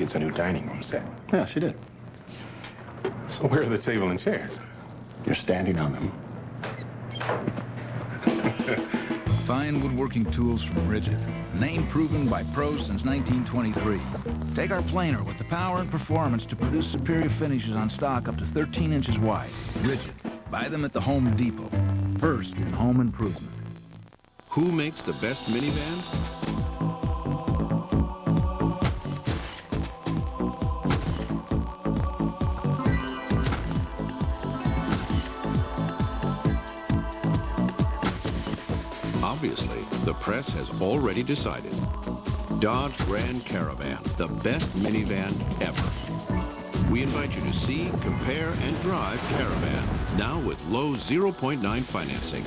gets a new dining room set. Yeah, she did. So where are the table and chairs? You're standing on them. Fine woodworking tools from Rigid. Name proven by pros since 1923. Take our planer with the power and performance to produce superior finishes on stock up to 13 inches wide. Rigid. Buy them at the Home Depot. First in home improvement. Who makes the best minivan? Obviously, the press has already decided. Dodge Grand Caravan, the best minivan ever. We invite you to see, compare, and drive Caravan, now with low 0.9 financing.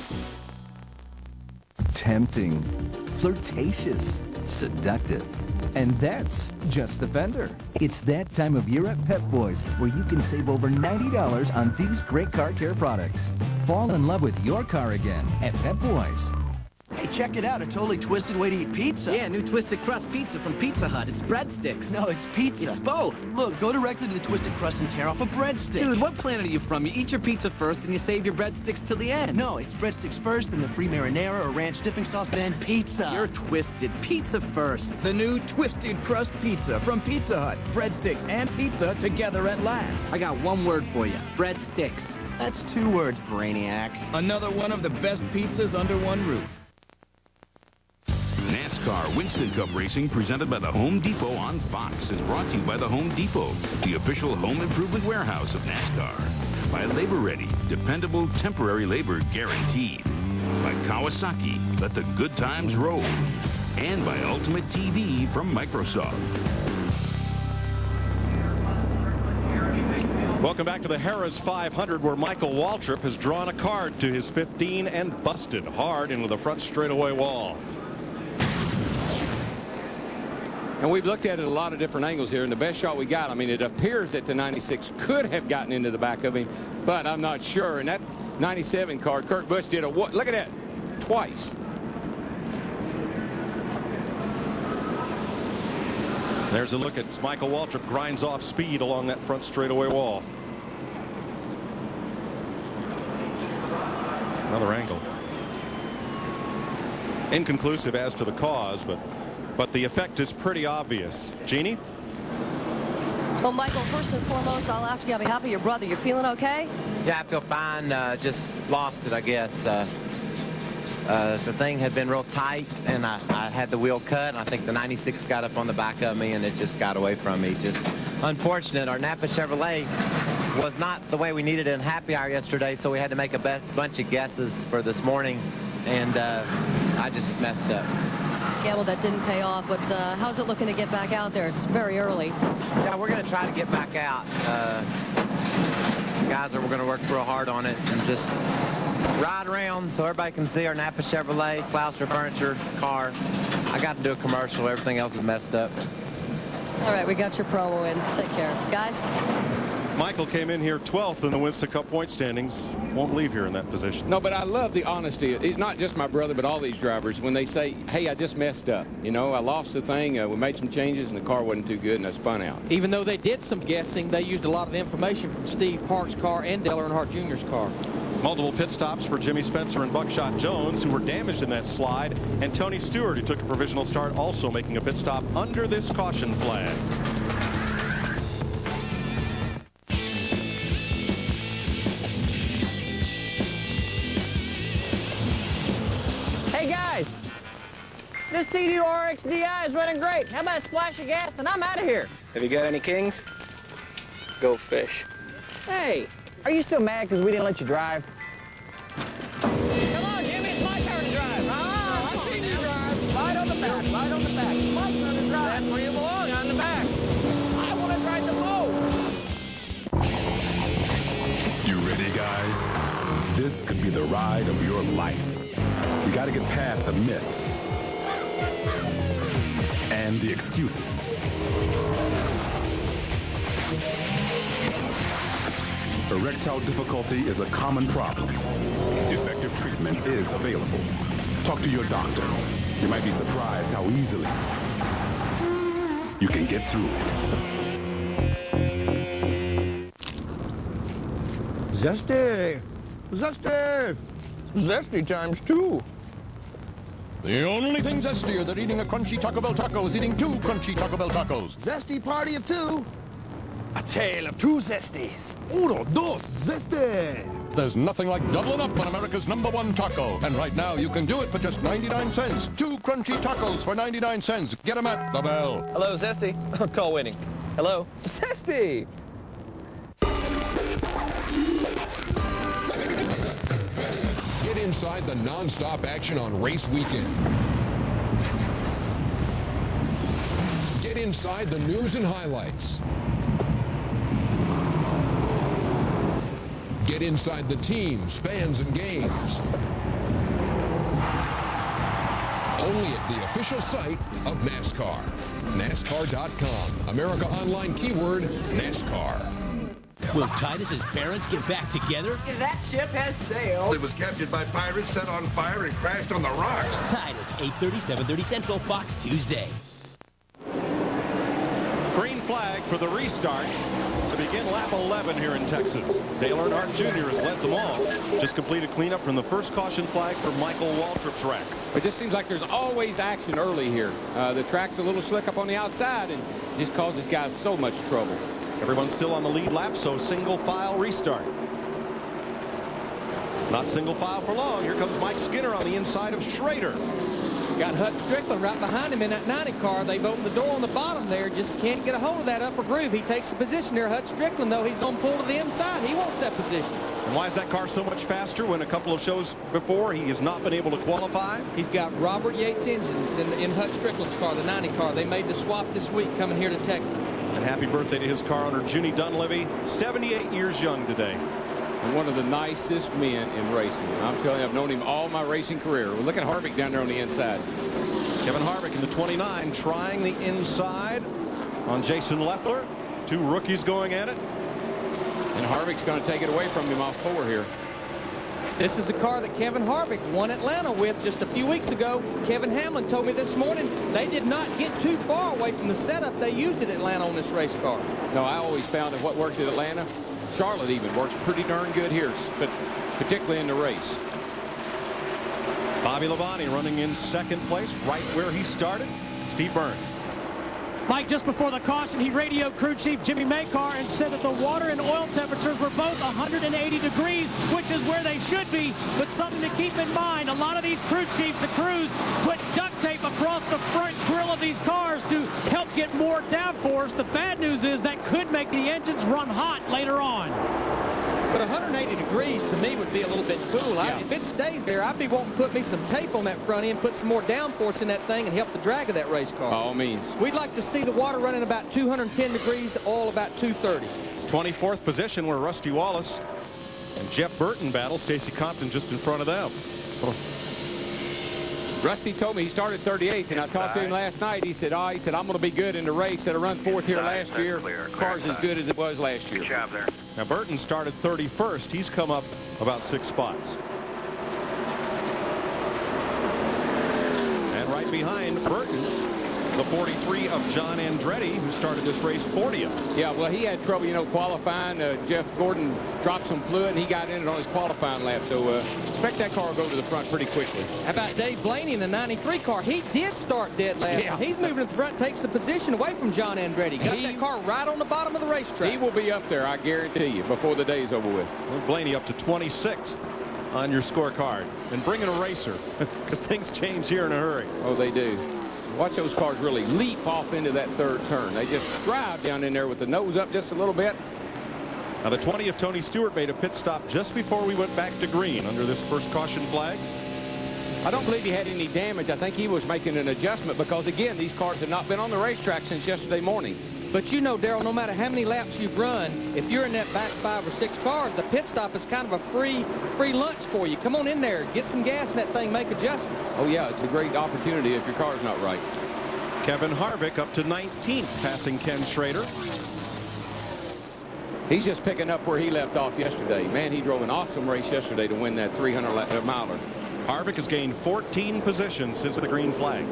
Tempting, flirtatious, seductive. And that's just the fender. It's that time of year at Pep Boys where you can save over $90 on these great car care products. Fall in love with your car again at Pep Boys. Hey, check it out. A totally twisted way to eat pizza. Yeah, new Twisted Crust Pizza from Pizza Hut. It's breadsticks. No, it's pizza. It's both. Look, go directly to the Twisted Crust and tear off a breadstick. Dude, what planet are you from? You eat your pizza first and you save your breadsticks till the end. No, it's breadsticks first, then the free marinara or ranch dipping sauce, then pizza. You're twisted. Pizza first. The new Twisted Crust Pizza from Pizza Hut. Breadsticks and pizza together at last. I got one word for you. Breadsticks. That's 2 words, Brainiac. Another one of the best pizzas under one roof. NASCAR Winston Cup Racing, presented by the Home Depot on Fox, is brought to you by the Home Depot, the official home improvement warehouse of NASCAR. By Labor Ready, dependable temporary labor guaranteed. By Kawasaki, let the good times roll. And by Ultimate TV from Microsoft. Welcome back to the Harrah's 500, where Michael Waltrip has drawn a card to his 15 and busted hard into the front straightaway wall. And we've looked at it a lot of different angles here, and the best shot we got, I mean, it appears that the 96 could have gotten into the back of him, but I'm not sure. And that 97 car, Kurt Busch did a what? Look at that, twice. There's a look at Michael Waltrip grinds off speed along that front straightaway wall. Another angle. Inconclusive as to the cause, but the effect is pretty obvious. Jeannie? Well, Michael, first and foremost, I'll ask you on behalf of your brother, you feeling okay? Yeah, I feel fine. Just lost it, I guess. The thing had been real tight, and I had the wheel cut, and I think the 96 got up on the back of me, and it just got away from me. Just unfortunate. Our Napa Chevrolet was not the way we needed it in happy hour yesterday, so we had to make a bunch of guesses for this morning, and I just messed up. Yeah, well, that didn't pay off, but how's it looking to get back out there? It's very early. Yeah, we're going to try to get back out. Guys, we're going to work real hard on it and just ride around so everybody can see our Napa Chevrolet, Clouser Furniture car. I got to do a commercial. Everything else is messed up. All right, we got your promo in. Take care. Guys? Michael came in here 12th in the Winston Cup point standings. Won't leave here in that position. No, but I love the honesty. It's not just my brother, but all these drivers. When they say, hey, I just messed up. You know, I lost the thing. We made some changes, and the car wasn't too good, and I spun out. Even though they did some guessing, they used a lot of information from Steve Park's car and Dale Earnhardt Jr.'s car. Multiple pit stops for Jimmy Spencer and Buckshot Jones, who were damaged in that slide, and Tony Stewart, who took a provisional start, also making a pit stop under this caution flag. Hey guys, this CD2 RX DI is running great. How about a splash of gas and I'm out of here? Have you got any kings? Go fish. Hey, are you still mad because we didn't let you drive? Come on, Jimmy, it's my turn to drive. I've seen you drive. Right on the back, right on the back. My turn to drive. That's where you belong, on the back. I want to drive the boat. You ready, guys? This could be the ride of your life. You got to get past the myths and the excuses. Erectile difficulty is a common problem. Effective treatment is available. Talk to your doctor. You might be surprised how easily you can get through it. Zesty! Zesty! Zesty times 2. The only thing zestier than eating a crunchy Taco Bell taco is eating 2 crunchy Taco Bell tacos. Zesty party of 2. A tale of 2 zesties. Uno, dos, zesty! There's nothing like doubling up on America's #1 taco. And right now, you can do it for just 99 cents. 2 crunchy tacos for 99 cents. Get them at the Bell. Hello, Zesty. Call waiting. Hello? Zesty! Get inside the non-stop action on race weekend. Get inside the news and highlights. Get inside the teams, fans, and games. Only at the official site of NASCAR. NASCAR.com. America Online keyword NASCAR. Will Titus's parents get back together? That ship has sailed. It was captured by pirates, set on fire, and crashed on the rocks. Titus, 8:30, 7:30 Central, Fox Tuesday. Green flag for the restart to begin lap 11 here in Texas. Dale Earnhardt Jr. has led them all. Just completed cleanup from the first caution flag for Michael Waltrip's wreck. It just seems like there's always action early here. The track's a little slick up on the outside and just causes guys so much trouble. Everyone's still on the lead lap, so single file restart. Not single file for long. Here comes Mike Skinner on the inside of Schrader. Got Hut Strickland right behind him in that 90 car. They've opened the door on the bottom there. Just can't get a hold of that upper groove. He takes the position there. Hut Strickland, though, he's going to pull to the inside. He wants that position. And why is that car so much faster when a couple of shows before he has not been able to qualify? He's got Robert Yates engines in Hut Strickland's car, the 90 car. They made the swap this week coming here to Texas. And happy birthday to his car owner, Junie Dunleavy, 78 years young today. And one of the nicest men in racing. I'm telling you, I've known him all my racing career. Look at Harvick down there on the inside. Kevin Harvick in the 29 trying the inside on Jason Leffler. 2 rookies going at it. And Harvick's going to take it away from him off 4 here. This is the car that Kevin Harvick won Atlanta with just a few weeks ago. Kevin Hamlin told me this morning they did not get too far away from the setup they used at Atlanta on this race car. No, I always found that what worked at Atlanta, Charlotte even works pretty darn good here, but particularly in the race. Bobby Labonte running in second place, right where he started. Steve Burns. Mike, just before the caution, he radioed crew chief Jimmy Makar and said that the water and oil temperatures were both 180 degrees, which is where they should be. But something to keep in mind, a lot of these crew chiefs and crews put duct tape across the front grill of these cars to help get more downforce. The bad news is that could make the engines run hot later on. But 180 degrees to me would be a little bit cool. Yeah. If it stays there, I'd be wanting to put me some tape on that front end, put some more downforce in that thing, and help the drag of that race car. By all means. We'd like to see the water running about 210 degrees, oil about 230. 24th position where Rusty Wallace and Jeff Burton battle. Stacy Compton just in front of them. Rusty told me he started 38th, and I talked to him last night. He said, I'm going to be good in the race. Said I run 4th here last year. Car's as good as it was last year. Good job there. Now Burton started 31st. He's come up about 6 spots. And right behind Burton, the 43 of John Andretti, who started this race 40th. Yeah, well, he had trouble, qualifying. Jeff Gordon dropped some fluid, and he got in it on his qualifying lap. So expect that car to go to the front pretty quickly. How about Dave Blaney in the 93 car? He did start dead last. Yeah. He's moving to the front, takes the position away from John Andretti. Got that car right on the bottom of the racetrack. He will be up there, I guarantee you, before the day's over with. Blaney up to 26th on your scorecard. And bring in a racer, because things change here in a hurry. Oh, they do. Watch those cars really leap off into that 3rd turn. They just drive down in there with the nose up just a little bit. Now the 20 of Tony Stewart made a pit stop just before we went back to green under this first caution flag. I don't believe he had any damage. I think he was making an adjustment because, again, these cars have not been on the racetrack since yesterday morning. But you know, Darrell, no matter how many laps you've run, if you're in that back 5 or 6 cars, a pit stop is kind of a free lunch for you. Come on in there, get some gas in that thing, make adjustments. Oh, yeah, it's a great opportunity if your car's not right. Kevin Harvick up to 19th, passing Ken Schrader. He's just picking up where he left off yesterday. Man, he drove an awesome race yesterday to win that 300-miler. Harvick has gained 14 positions since the green flag.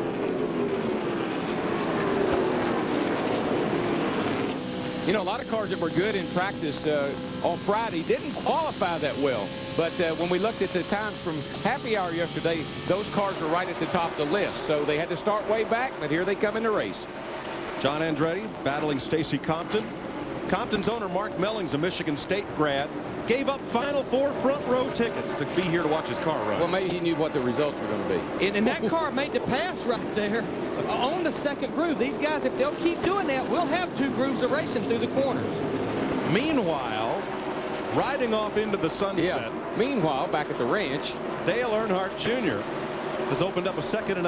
You know, a lot of cars that were good in practice on Friday didn't qualify that well. But when we looked at the times from happy hour yesterday, those cars were right at the top of the list. So they had to start way back, but here they come in the race. John Andretti battling Stacy Compton. Compton's owner, Mark Mellings, a Michigan State grad, gave up Final Four front row tickets to be here to watch his car run. Well, maybe he knew what the results were going to be. And that car made the pass right there on the second groove. These guys, if they'll keep doing that, we'll have 2 grooves of racing through the corners. Meanwhile, riding off into the sunset. Meanwhile, back at the ranch, Dale Earnhardt Jr. has opened up a 2.5 seconds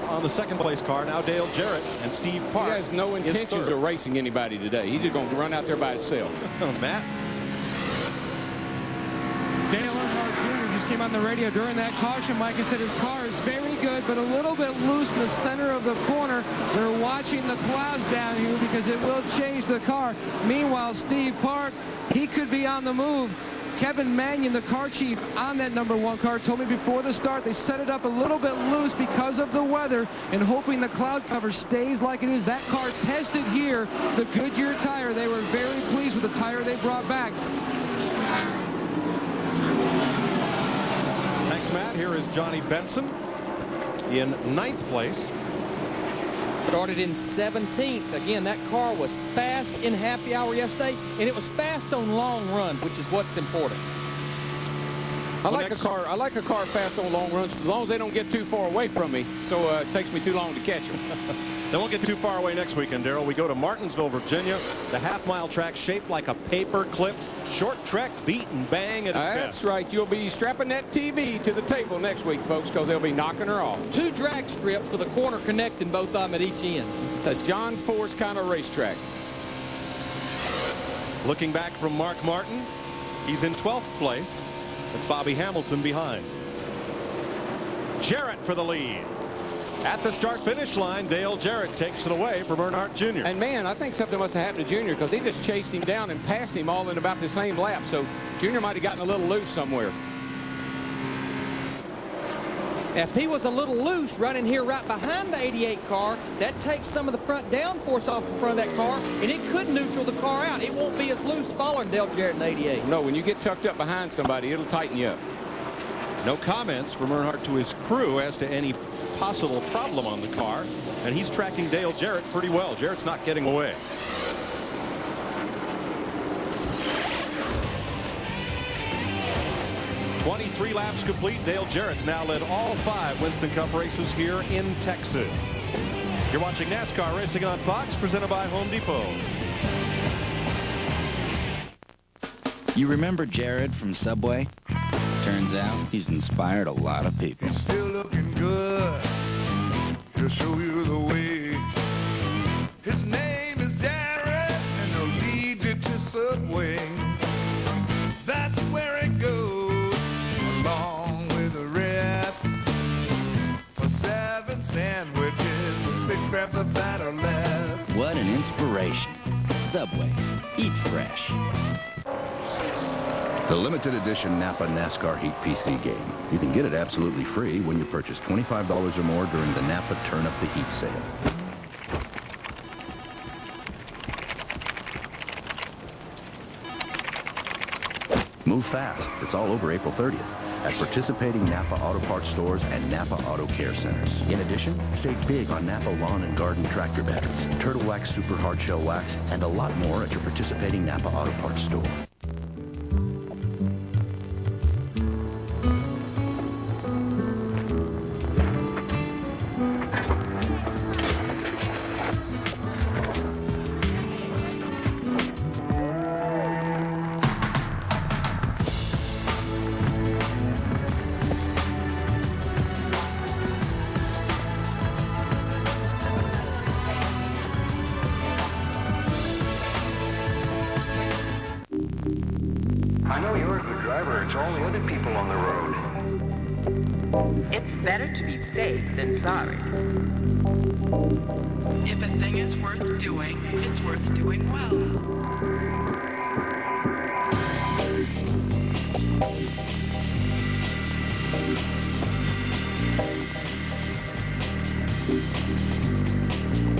on the second-place car. Now Dale Jarrett and Steve Park. He has no intentions of racing anybody today. He's just going to run out there by himself. Matt? Dale Earnhardt Jr. just came on the radio during that caution, Mike, and said his car is very good, but a little bit loose in the center of the corner. They're watching the clouds down here because it will change the car. Meanwhile, Steve Park, he could be on the move. Kevin Mannion, the car chief on that #1 car, told me before the start they set it up a little bit loose because of the weather and hoping the cloud cover stays like it is. That car tested here, the Goodyear tire. They were very pleased with the tire they brought back. Thanks, Matt. Here is Johnny Benson in 9th place. Started in 17th. Again, that car was fast in happy hour yesterday, and it was fast on long runs, which is what's important. I like a car fast on long runs as long as they don't get too far away from me, so it takes me too long to catch them. They won't get too far away next weekend, Darrell. We go to Martinsville, Virginia. The half-mile track shaped like a paper clip. Short track beat and bang at its best. That's right. You'll be strapping that TV to the table next week, folks, because they'll be knocking her off. 2 drag strips with a corner connecting both of them at each end. It's a John Force kind of racetrack. Looking back from Mark Martin, he's in 12th place. It's Bobby Hamilton behind. Jarrett for the lead. At the start-finish line, Dale Jarrett takes it away from Earnhardt Jr. And, man, I think something must have happened to Junior because he just chased him down and passed him all in about the same lap. So Junior might have gotten a little loose somewhere. If he was a little loose running here right behind the 88 car, that takes some of the front downforce off the front of that car, and it could neutral the car out. It won't be as loose following Dale Jarrett in 88. No, when you get tucked up behind somebody, it'll tighten you up. No comments from Earnhardt to his crew as to any possible problem on the car, and he's tracking Dale Jarrett pretty well. Jarrett's not getting away. "23 laps complete. Dale Jarrett's now led all 5 Winston Cup races here in Texas. You're watching NASCAR Racing on Fox, presented by Home Depot. You remember Jared from Subway? Turns out he's inspired a lot of people. Still looking good to show you the way. His name is Jared, and he'll lead you to Subway. That's where it goes, along with the rest. For 7 sandwiches with 6 grams of fat or less. What an inspiration. Subway. Eat fresh. The limited edition Napa NASCAR Heat PC game. You can get it absolutely free when you purchase $25 or more during the Napa Turn Up the Heat sale. Move fast. It's all over April 30th at participating Napa Auto Parts stores and Napa Auto Care Centers. In addition, save big on Napa Lawn and Garden tractor batteries, Turtle Wax Super Hard Shell Wax, and a lot more at your participating Napa Auto Parts store. I know you're a good driver. It's all the other people on the road. It's better to be safe than sorry. If a thing is worth doing, it's worth doing well.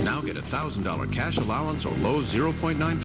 Now get a $1,000 cash allowance or low 0.9